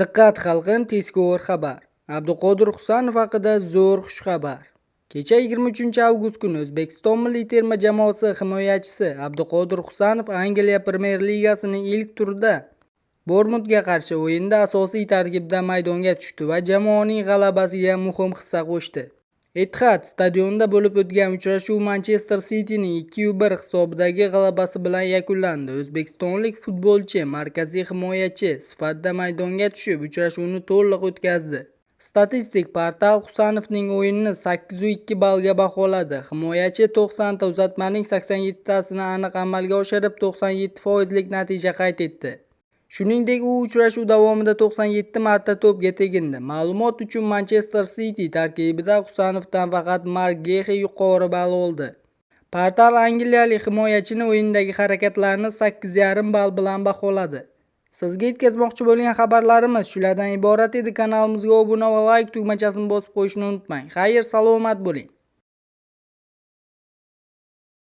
Diqqat xalqim, tezkor xabar. Abduqodir Husanov haqida zo'r xushxabar. Kecha 23 avgust kuni O'zbekiston milliy terma jamoasi himoyachisi Abduqodir Husanov Angliya Premyer Ligasining ilk turida Bournemouthga qarshi o'yinda asosiy tarkibda maydonga tushdi va jamoaning g'alabasiga muhim hissa qo'shdi. Etihad stadionida bo'lib o'tgan uchrashuv Manchester City'ning 2-1 hisobidagi g'alabasi bilan yakunlandi. O'zbekistonlik futbolchi markaziy himoyachi sifatida maydonga tushib, uchrashuvni to'liq o'tkazdi. Statistik portal Husanovning o'yinini 8.2 ballga baholadi. Himoyachi 90 ta uzatmaning 87 tasini aniq amalga oshirib, 97% natija qayd etdi. Shuningdek, u uchrashuv davomida 97 marta to'pga tegindi. Ma'lumot uchun, Manchester City tarkibida Husanovdan faqat Mark Gehi yuqori ball oldi. Portal angliyalik himoyachini o'yindagi harakatlarini 8.5 ball bilan baholadi. Sizga yetkazmoqchi bo'lgan xabarlarimiz shulardan iborat edi. Kanalimizga obuna va like tugmachasini bosib qo'yishni unutmang. Xayr, salomat bo'ling.